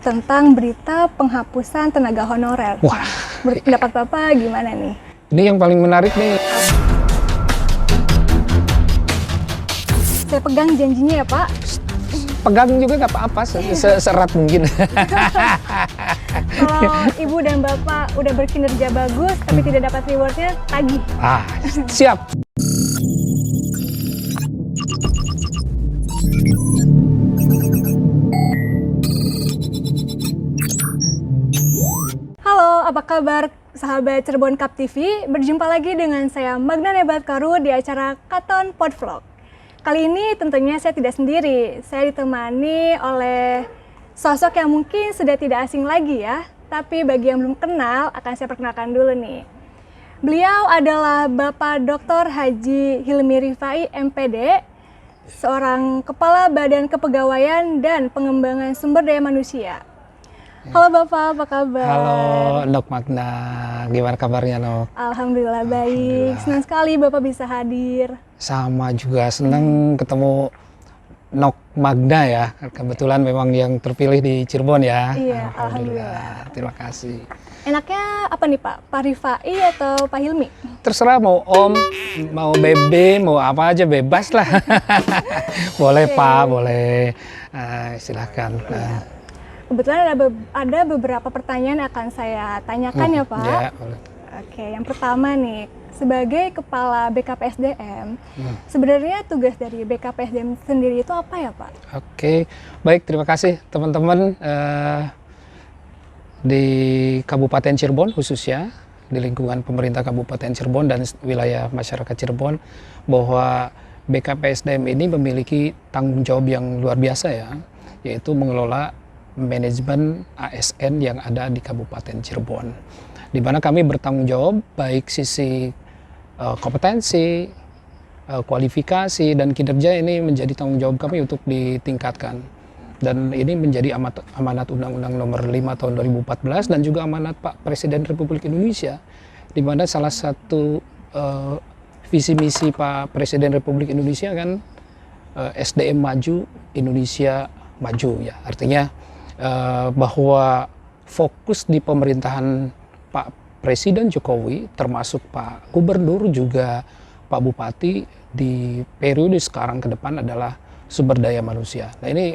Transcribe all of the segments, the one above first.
tentang berita penghapusan tenaga honorer. Wah. Pendapat Bapak gimana nih? Ini yang paling menarik nih. Saya pegang janjinya ya Pak. Pegang juga nggak apa-apa, serat mungkin. Kalau Ibu dan Bapak udah berkinerja bagus tapi tidak dapat rewardnya, tagih. Siap. Halo, apa kabar sahabat Cirebon Cup TV? Berjumpa lagi dengan saya Magna Nebatkaru di acara Katon Podvlog. Kali ini tentunya saya tidak sendiri, saya ditemani oleh sosok yang mungkin sudah tidak asing lagi ya. Tapi bagi yang belum kenal, akan saya perkenalkan dulu nih. Beliau adalah Bapak Dr. Haji Hilmi Rifai, MPD, seorang Kepala Badan Kepegawaian dan Pengembangan Sumber Daya Manusia. Halo Bapak, apa kabar? Halo Nok Magna, gimana kabarnya Nok? Alhamdulillah baik, senang sekali Bapak bisa hadir. Sama juga, senang ketemu Nok Magna ya, kebetulan memang yang terpilih di Cirebon ya. Iya, Alhamdulillah. Terima kasih. Enaknya apa nih Pak? Pak Rifai atau Pak Hilmi? Terserah mau Om, mau Bebe, mau apa aja bebas lah. Boleh Pak, boleh. Silahkan. Kebetulan ada beberapa pertanyaan yang akan saya tanyakan ya Pak. Ya, boleh. Oke, yang pertama nih, sebagai Kepala BKPSDM, sebenarnya tugas dari BKPSDM sendiri itu apa ya Pak? Oke, baik, terima kasih teman-teman di Kabupaten Cirebon khususnya, di lingkungan pemerintah Kabupaten Cirebon dan wilayah masyarakat Cirebon, bahwa BKPSDM ini memiliki tanggung jawab yang luar biasa ya, yaitu mengelola manajemen ASN yang ada di Kabupaten Cirebon, di mana kami bertanggung jawab baik sisi kompetensi, kualifikasi dan kinerja. Ini menjadi tanggung jawab kami untuk ditingkatkan, dan ini menjadi amanat Undang-Undang Nomor 5 Tahun 2014 dan juga amanat Pak Presiden Republik Indonesia, di mana salah satu visi misi Pak Presiden Republik Indonesia kan SDM maju, Indonesia maju ya, artinya bahwa fokus di pemerintahan Pak Presiden Jokowi, termasuk Pak Gubernur juga Pak Bupati di periode sekarang ke depan adalah sumber daya manusia. Nah ini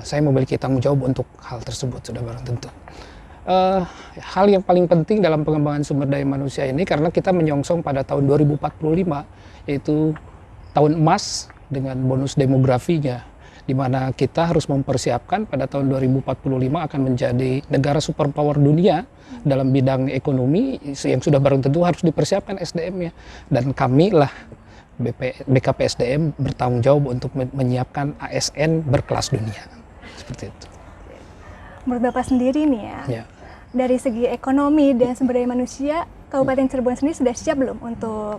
saya memiliki tanggung jawab untuk hal tersebut, sudah barang tentu. Hal yang paling penting dalam pengembangan sumber daya manusia ini, karena kita menyongsong pada tahun 2045, yaitu tahun emas dengan bonus demografinya, di mana kita harus mempersiapkan pada tahun 2045 akan menjadi negara superpower dunia dalam bidang ekonomi, yang sudah barang tentu harus dipersiapkan SDM-nya. Dan kami lah BKPSDM bertanggung jawab untuk menyiapkan ASN berkelas dunia. Seperti itu. Menurut Bapak sendiri nih ya, dari segi ekonomi dan sumber daya manusia, Kabupaten Cirebon sendiri sudah siap belum untuk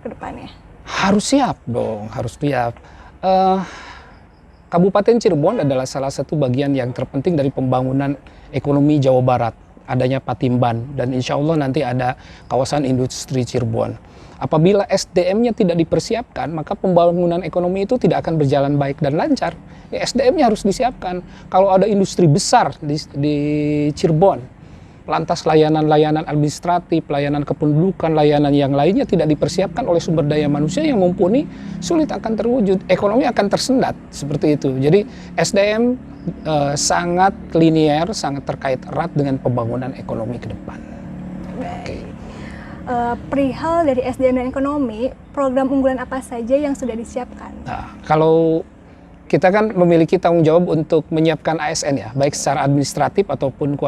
ke depannya? Harus siap dong, harus siap. Kabupaten Cirebon adalah salah satu bagian yang terpenting dari pembangunan ekonomi Jawa Barat, adanya Patimban, dan insya Allah nanti ada kawasan industri Cirebon. Apabila SDM-nya tidak dipersiapkan, maka pembangunan ekonomi itu tidak akan berjalan baik dan lancar. Ya, SDM-nya harus disiapkan. Kalau ada industri besar di Cirebon, lantas layanan-layanan administratif, layanan kependudukan, layanan yang lainnya tidak dipersiapkan oleh sumber daya manusia yang mumpuni, sulit akan terwujud. Ekonomi akan tersendat, seperti itu. Jadi SDM sangat linier, sangat terkait erat dengan pembangunan ekonomi ke depan. Oke. Perihal dari SDM dan ekonomi, program unggulan apa saja yang sudah disiapkan? Nah, kalau kita kan memiliki tanggung jawab untuk menyiapkan ASN ya, baik secara administratif ataupun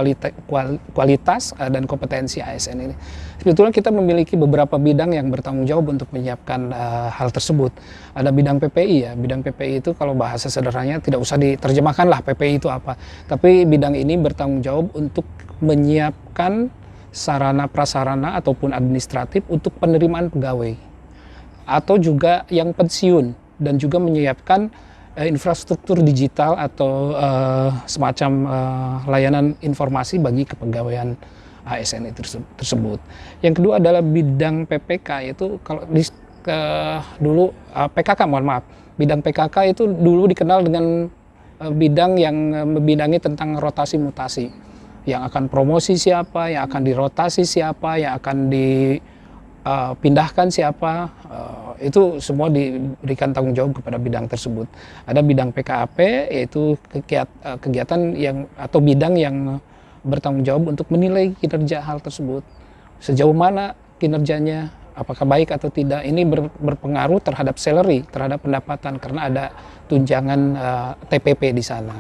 kualitas dan kompetensi ASN ini. Sebetulnya kita memiliki beberapa bidang yang bertanggung jawab untuk menyiapkan hal tersebut. Ada bidang PPI ya, bidang PPI itu kalau bahasa sederhananya tidak usah diterjemahkan lah PPI itu apa. Tapi bidang ini bertanggung jawab untuk menyiapkan sarana prasarana ataupun administratif untuk penerimaan pegawai. Atau juga yang pensiun, dan juga menyiapkan infrastruktur digital atau semacam layanan informasi bagi kepegawaian ASN tersebut. Yang kedua adalah bidang PPK, yaitu kalau dulu PKK, mohon maaf, bidang PKK itu dulu dikenal dengan bidang yang membidangi tentang rotasi mutasi. Yang akan promosi siapa, yang akan dirotasi siapa, yang akan dipindahkan siapa, itu semua diberikan tanggung jawab kepada bidang tersebut. Ada bidang PKAP, yaitu kegiatan yang atau bidang yang bertanggung jawab untuk menilai kinerja hal tersebut. Sejauh mana kinerjanya, apakah baik atau tidak, ini berpengaruh terhadap salary, terhadap pendapatan, karena ada tunjangan TPP di sana.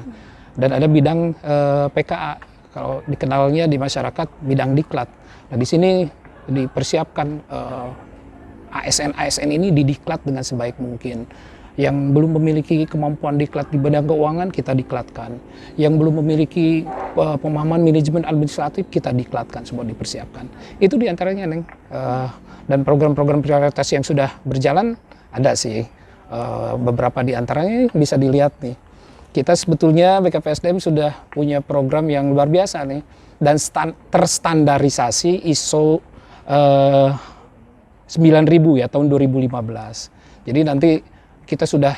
Dan ada bidang PKA, kalau dikenalnya di masyarakat bidang diklat. Nah, di sini dipersiapkan ASN ini didiklat dengan sebaik mungkin. Yang belum memiliki kemampuan diklat di bidang keuangan, kita diklatkan. Yang belum memiliki pemahaman manajemen administratif, kita diklatkan, semua dipersiapkan. Itu diantaranya, Neng. Dan program-program prioritas yang sudah berjalan, ada sih. Beberapa diantaranya bisa dilihat nih. Kita sebetulnya BKPSDM sudah punya program yang luar biasa nih. Dan terstandarisasi ISO 9000 ya, tahun 2015. Jadi nanti kita sudah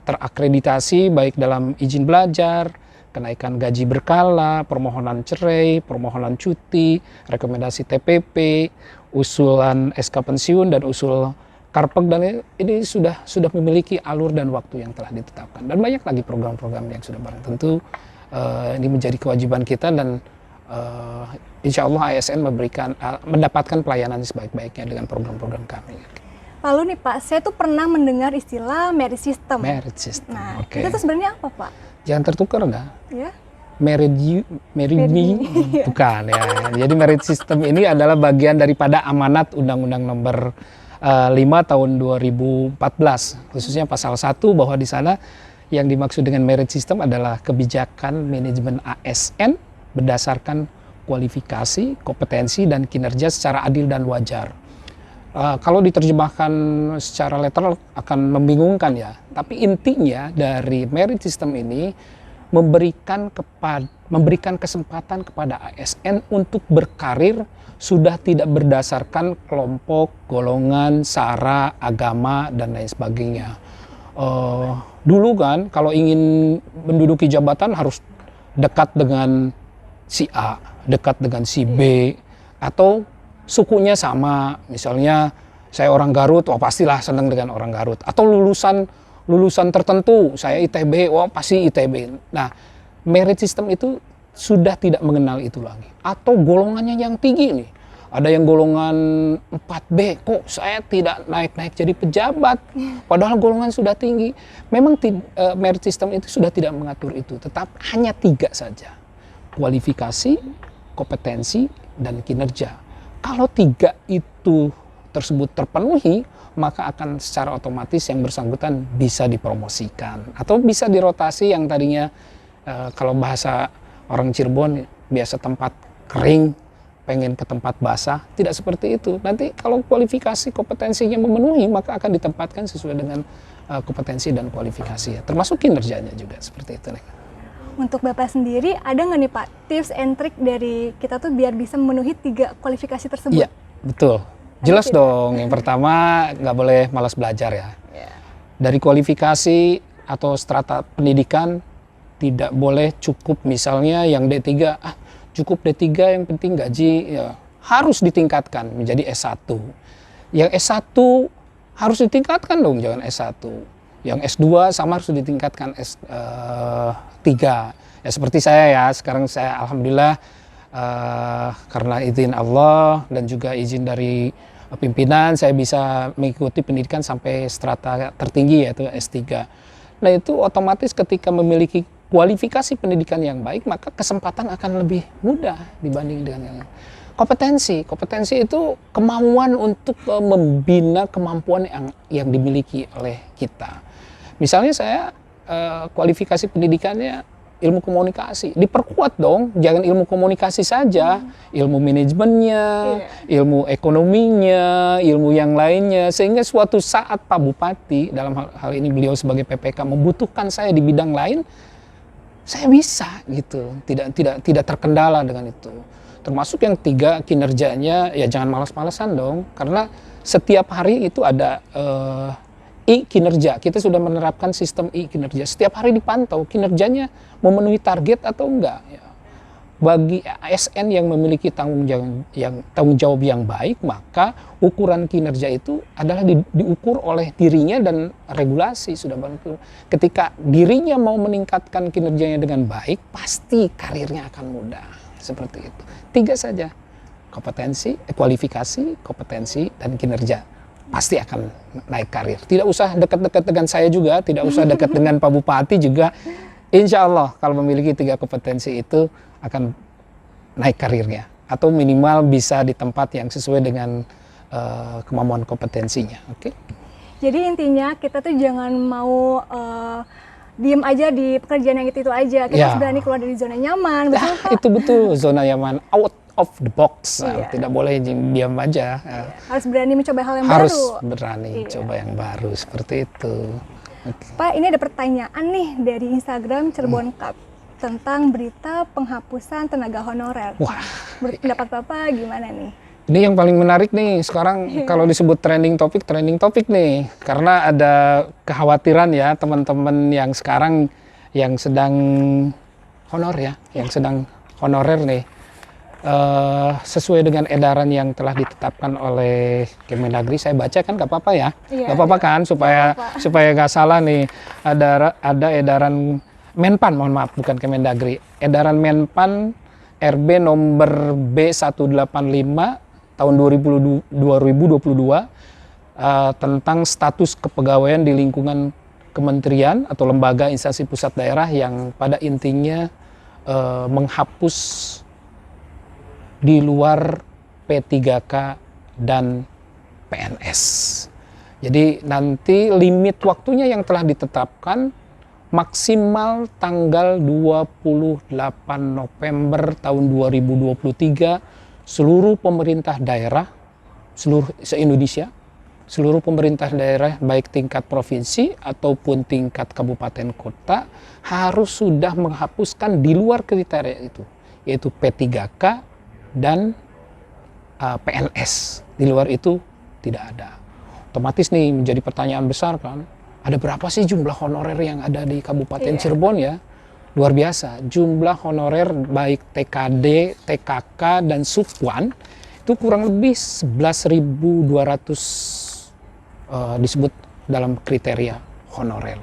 terakreditasi baik dalam izin belajar, kenaikan gaji berkala, permohonan cerai, permohonan cuti, rekomendasi TPP, usulan SK pensiun dan usul Karpeg, dan ini sudah memiliki alur dan waktu yang telah ditetapkan. Dan banyak lagi program-program yang sudah bareng. Tentu ini menjadi kewajiban kita, dan insya Allah ASN mendapatkan pelayanan sebaik-baiknya dengan program-program kami. Lalu nih Pak, saya tuh pernah mendengar istilah merit system. Merit system, Nah, oke. itu tuh sebenarnya apa Pak? Jangan tertukar dah. Ya. Merit me, bukan ya. Jadi merit system ini adalah bagian daripada amanat Undang-Undang Nomor 5 tahun 2014, khususnya pasal 1, bahwa di sana yang dimaksud dengan merit system adalah kebijakan manajemen ASN berdasarkan kualifikasi, kompetensi, dan kinerja secara adil dan wajar. Kalau diterjemahkan secara literal akan membingungkan ya, tapi intinya dari merit system ini memberikan kesempatan kepada ASN untuk berkarir sudah tidak berdasarkan kelompok, golongan, sara, agama, dan lain sebagainya. Dulu kan kalau ingin menduduki jabatan harus dekat dengan si A, dekat dengan si B, atau sukunya sama. Misalnya saya orang Garut, oh pastilah senang dengan orang Garut. Atau lulusan tertentu, saya ITB, oh pasti ITB. Nah, merit system itu sudah tidak mengenal itu lagi. Atau golongannya yang tinggi nih. Ada yang golongan 4B, kok saya tidak naik-naik jadi pejabat, padahal golongan sudah tinggi. Memang merit system itu sudah tidak mengatur itu, tetap hanya 3 saja. Kualifikasi, kompetensi, dan kinerja. Kalau 3 itu tersebut terpenuhi, maka akan secara otomatis yang bersangkutan bisa dipromosikan. Atau bisa dirotasi yang tadinya, kalau bahasa orang Cirebon, biasa tempat kering, pengen ke tempat basah, tidak seperti itu. Nanti kalau kualifikasi kompetensinya memenuhi, maka akan ditempatkan sesuai dengan kompetensi dan kualifikasi ya. Termasuk kinerjanya juga seperti itu. Untuk Bapak sendiri, ada nggak nih Pak tips and trick dari kita tuh biar bisa memenuhi 3 kualifikasi tersebut? Iya, betul. Jelas dong. Yang pertama, nggak boleh malas belajar ya. Dari kualifikasi atau strata pendidikan, tidak boleh cukup misalnya yang D3, cukup D3 yang penting gaji, ya harus ditingkatkan menjadi S1. Yang S1 harus ditingkatkan dong, jangan S1. Yang S2 sama harus ditingkatkan S3. Ya seperti saya ya, sekarang saya alhamdulillah karena izin Allah dan juga izin dari pimpinan, saya bisa mengikuti pendidikan sampai strata tertinggi yaitu S3. Nah itu otomatis ketika memiliki kualifikasi pendidikan yang baik, maka kesempatan akan lebih mudah dibanding dengan yang lain. Kompetensi itu kemauan untuk membina kemampuan yang dimiliki oleh kita. Misalnya saya kualifikasi pendidikannya ilmu komunikasi, diperkuat dong, jangan ilmu komunikasi saja, ilmu manajemennya, ilmu ekonominya, ilmu yang lainnya, sehingga suatu saat Pak Bupati, dalam hal ini beliau sebagai PPK membutuhkan saya di bidang lain, saya bisa gitu, tidak terkendala dengan itu. Termasuk yang 3 kinerjanya, ya jangan malas-malasan dong, karena setiap hari itu ada kinerja. Kita sudah menerapkan sistem kinerja. Setiap hari dipantau kinerjanya memenuhi target atau enggak. Ya. Bagi ASN yang memiliki tanggung jawab yang baik, maka ukuran kinerja itu adalah diukur oleh dirinya dan regulasi sudah bantu. Ketika dirinya mau meningkatkan kinerjanya dengan baik, pasti karirnya akan mudah. Seperti itu. 3 saja. Kompetensi, kualifikasi, kompetensi, dan kinerja. Pasti akan naik karir. Tidak usah dekat-dekat dengan saya juga, tidak usah dekat dengan Pak Bupati juga. Insya Allah kalau memiliki 3 kompetensi itu akan naik karirnya. Atau minimal bisa di tempat yang sesuai dengan kemampuan kompetensinya. Oke? Jadi intinya kita tuh jangan mau diem aja di pekerjaan yang itu aja. Kita harus berani keluar dari zona nyaman. Betul, Pak? Itu betul, zona nyaman. Out of the box. Tidak boleh diam aja. Harus berani mencoba hal yang baru. Harus berani coba yang baru, seperti itu. Pak, ini ada pertanyaan nih dari Instagram Cirebon Cup tentang berita penghapusan tenaga honorer. Wah. Pendapat Bapak gimana nih? Ini yang paling menarik nih sekarang kalau disebut trending topik nih. Karena ada kekhawatiran ya teman-teman yang sekarang yang sedang honor ya, yang sedang honorer nih. Sesuai dengan edaran yang telah ditetapkan oleh Kemendagri, saya baca kan nggak apa-apa ya, nggak apa-apa kan supaya nggak salah nih. Ada edaran Menpan, mohon maaf, bukan Kemendagri. Edaran Menpan RB nomor B185 tahun 2022 tentang status kepegawaian di lingkungan kementerian atau lembaga instansi pusat daerah yang pada intinya menghapus di luar P3K dan PNS. Jadi nanti limit waktunya yang telah ditetapkan maksimal tanggal 28 November tahun 2023 seluruh pemerintah daerah seluruh se-Indonesia, seluruh pemerintah daerah baik tingkat provinsi ataupun tingkat kabupaten kota harus sudah menghapuskan di luar kriteria itu, yaitu P3K dan PNS. Di luar itu tidak ada. Otomatis nih menjadi pertanyaan besar kan, ada berapa sih jumlah honorer yang ada di Kabupaten Cirebon ya? Luar biasa. Jumlah honorer baik TKD, TKK, dan Subwan itu kurang lebih 11.200 disebut dalam kriteria honorer.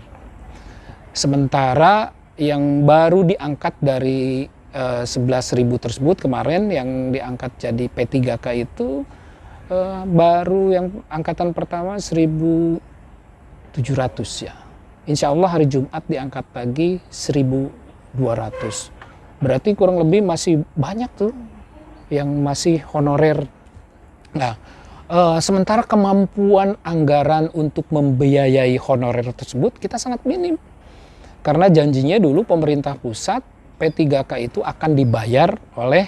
Sementara yang baru diangkat dari 11.000 tersebut kemarin yang diangkat jadi P3K itu baru yang angkatan pertama 1.700 ya. Insya Allah hari Jumat diangkat lagi 1.200. Berarti kurang lebih masih banyak tuh yang masih honorer. Nah, sementara kemampuan anggaran untuk membiayai honorer tersebut kita sangat minim. Karena janjinya dulu pemerintah pusat P3K itu akan dibayar oleh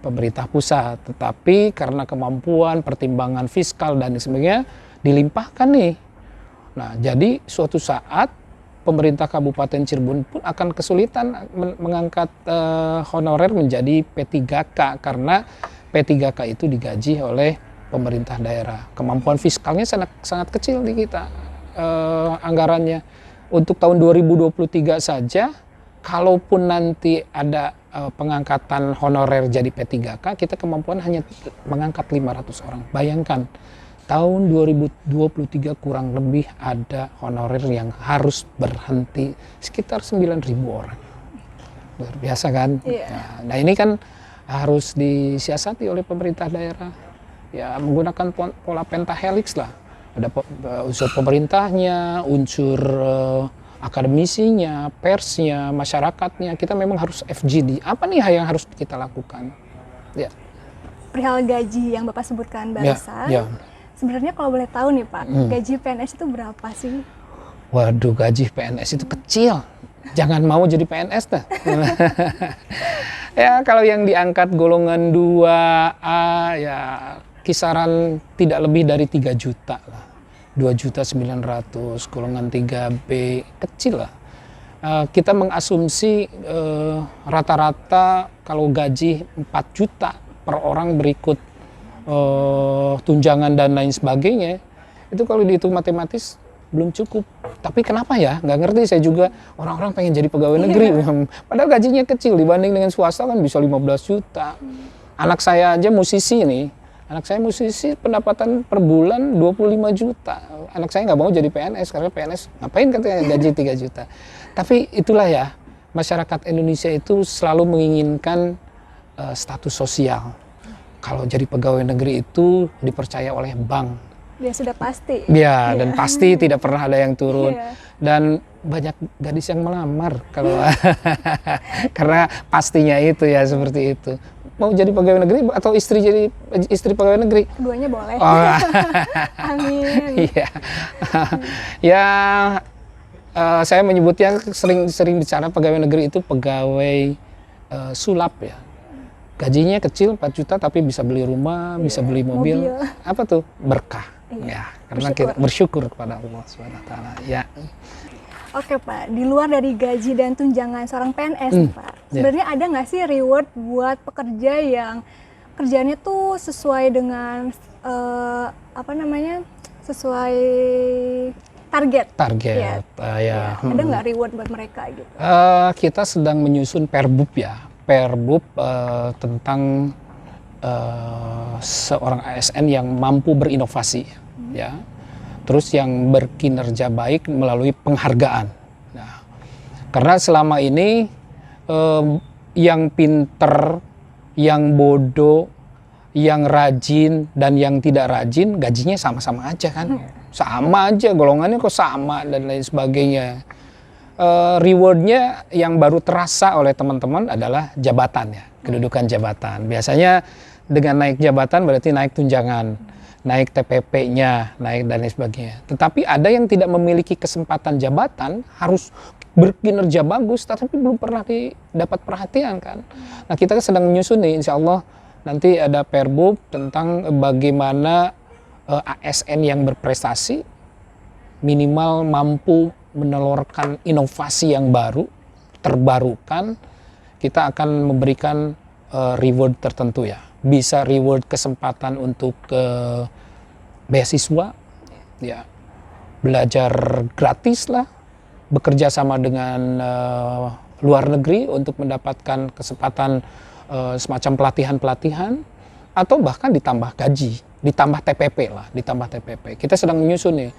pemerintah pusat. Tetapi karena kemampuan, pertimbangan fiskal dan sebagainya dilimpahkan nih. Nah, jadi suatu saat pemerintah Kabupaten Cirebon pun akan kesulitan mengangkat honorer menjadi P3K karena P3K itu digaji oleh pemerintah daerah. Kemampuan fiskalnya sangat kecil di kita anggarannya. Untuk tahun 2023 saja, kalaupun nanti ada pengangkatan honorer jadi P3K, kita kemampuan hanya mengangkat 500 orang. Bayangkan, tahun 2023 kurang lebih ada honorer yang harus berhenti sekitar 9.000 orang. Luar biasa kan? Nah ini kan harus disiasati oleh pemerintah daerah. Ya menggunakan pola pentahelix lah. Ada unsur pemerintahnya, unsur akademisinya, persnya, masyarakatnya. Kita memang harus FGD. Apa nih yang harus kita lakukan? Ya. Perihal gaji yang Bapak sebutkan barusan. Ya. Sebenarnya kalau boleh tahu nih Pak, gaji PNS itu berapa sih? Waduh, gaji PNS itu kecil. Jangan mau jadi PNS dah. Ya kalau yang diangkat golongan 2A ya kisaran tidak lebih dari 3 juta lah. 2.900.000, golongan 3B kecil lah. Kita mengasumsi rata-rata kalau gaji 4 juta per orang berikut tunjangan dan lain sebagainya, itu kalau dihitung matematis belum cukup. Tapi kenapa ya? Nggak ngerti saya juga. Orang-orang pengen jadi pegawai negeri. Padahal gajinya kecil dibanding dengan swasta kan bisa 15 juta. Anak saya aja musisi nih. Anak saya musisi pendapatan per bulan 25 juta. Anak saya nggak mau jadi PNS karena PNS ngapain katanya gaji 3 juta. Tapi itulah ya, masyarakat Indonesia itu selalu menginginkan status sosial. Kalau jadi pegawai negeri itu dipercaya oleh bank. Ya sudah pasti. Ya, dan pasti tidak pernah ada yang turun. Iya. Dan banyak gadis yang melamar kalau karena pastinya itu ya seperti itu. Mau jadi pegawai negeri atau jadi istri pegawai negeri? Keduanya boleh. Oh. Amin. Iya. Ya, saya menyebutnya sering bicara pegawai negeri itu pegawai sulap ya. Gajinya kecil 4 juta tapi bisa beli rumah, bisa beli mobil. Apa tuh? Berkah. Ya, karena kita bersyukur kepada Allah Subhanahu wa taala. Ya. Oke Pak, di luar dari gaji dan tunjangan seorang PNS Pak, sebenarnya ada nggak sih reward buat pekerja yang kerjanya tuh sesuai dengan sesuai target? Target, ya. Ada nggak reward buat mereka gitu? Kita sedang menyusun Perbub ya, Perbub tentang seorang ASN yang mampu berinovasi, ya. Terus yang berkinerja baik melalui penghargaan. Nah, karena selama ini yang pinter, yang bodoh, yang rajin dan yang tidak rajin gajinya sama-sama aja kan, sama aja golongannya kok sama dan lain sebagainya. Rewardnya yang baru terasa oleh teman-teman adalah jabatan ya, kedudukan jabatan. Biasanya dengan naik jabatan berarti naik tunjangan, naik TPP-nya, naik dan lain sebagainya. Tetapi ada yang tidak memiliki kesempatan jabatan, harus berkinerja bagus, tapi belum pernah dapat perhatian kan. Nah kita sedang menyusun nih, insya Allah nanti ada Perbub tentang bagaimana ASN yang berprestasi minimal mampu menelurkan inovasi yang baru, terbarukan, kita akan memberikan reward tertentu ya. Bisa reward kesempatan untuk beasiswa, ya, belajar gratis lah, bekerja sama dengan luar negeri untuk mendapatkan kesempatan semacam pelatihan-pelatihan, atau bahkan ditambah gaji, ditambah TPP lah, ditambah TPP. Kita sedang menyusun nih,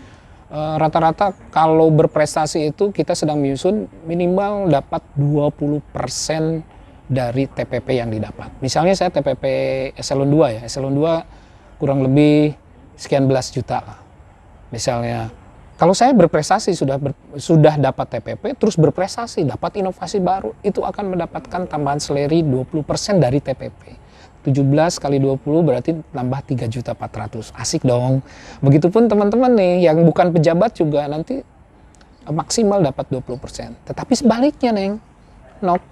rata-rata kalau berprestasi itu kita sedang menyusun minimal dapat 20% dari TPP yang didapat. Misalnya saya TPP Eselon 2 ya, Eselon 2 kurang lebih sekian belas juta lah. Misalnya, kalau saya berprestasi sudah dapat TPP, terus berprestasi, dapat inovasi baru, itu akan mendapatkan tambahan seleri 20% dari TPP. 17 kali 20 berarti tambah 3.400.000. Asik dong. Begitupun teman-teman nih yang bukan pejabat juga nanti maksimal dapat 20%. Tetapi sebaliknya, Nok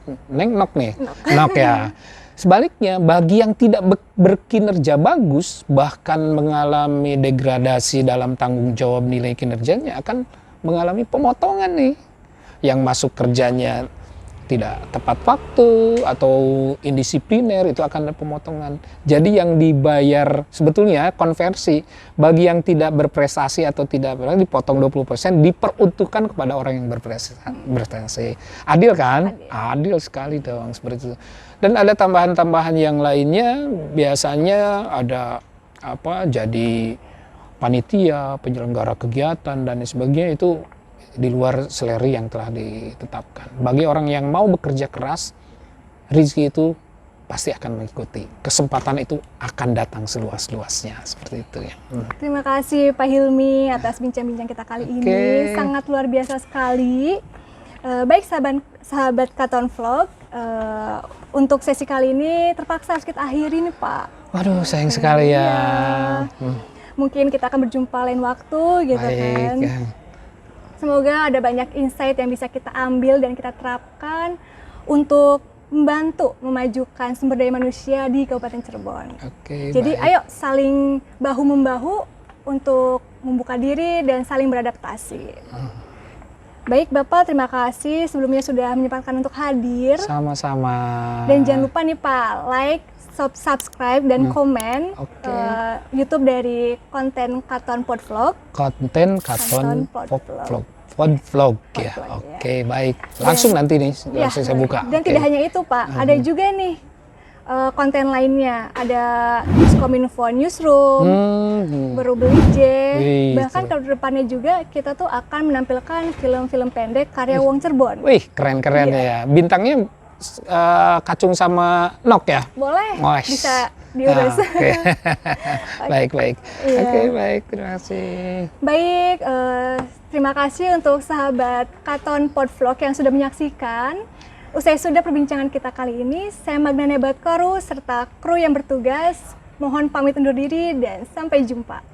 ya. Sebaliknya, bagi yang tidak berkinerja bagus, bahkan mengalami degradasi dalam tanggung jawab nilai kinerjanya, akan mengalami pemotongan nih. Yang masuk kerjanya tidak tepat waktu atau indisipliner, itu akan ada pemotongan. Jadi yang dibayar sebetulnya konversi bagi yang tidak berprestasi atau tidak dipotong 20%, diperuntukkan kepada orang yang berprestasi. Adil kan? Adil sekali dong seperti itu. Dan ada tambahan-tambahan yang lainnya, biasanya ada jadi panitia, penyelenggara kegiatan dan sebagainya, itu di luar seleri yang telah ditetapkan. Bagi orang yang mau bekerja keras, rezeki itu pasti akan mengikuti. Kesempatan itu akan datang seluas-luasnya, seperti itu ya. Terima kasih Pak Hilmi atas bincang-bincang kita kali ini. Sangat luar biasa sekali. Baik sahabat Katon Vlog, untuk sesi kali ini terpaksa harus kita akhiri nih Pak. Waduh, sayang sekali ya. Mungkin kita akan berjumpa lain waktu gitu. Baik, kan. Ya. Semoga ada banyak insight yang bisa kita ambil dan kita terapkan untuk membantu memajukan sumber daya manusia di Kabupaten Cirebon. Jadi ayo saling bahu-membahu untuk membuka diri dan saling beradaptasi. Baik Bapak, terima kasih sebelumnya sudah menyempatkan untuk hadir. Sama-sama. Dan jangan lupa nih Pak, like, subscribe dan komen Oke. YouTube dari konten Katon Podvlog. Konten Katon Podvlog. Podvlog ya. Podvlog, Oke, baik. Langsung nanti nih langsung saya buka. Dan Oke. tidak hanya itu Pak, ada juga nih konten lainnya. Ada Diskominfo Newsroom, Baru Beli J, Wih, bahkan ke depannya juga kita tuh akan menampilkan film-film pendek karya Wong Cirebon. Wih, keren-keren ya. Bintangnya Kacung sama Nok ya? Boleh, Wais. bisa diurus. Oke. Baik. Iya. Oke, baik. Terima kasih. Baik, terima kasih untuk sahabat Katon Podvlog yang sudah menyaksikan. Usai sudah perbincangan kita kali ini, saya Magna Nebatkoru serta kru yang bertugas mohon pamit undur diri dan sampai jumpa.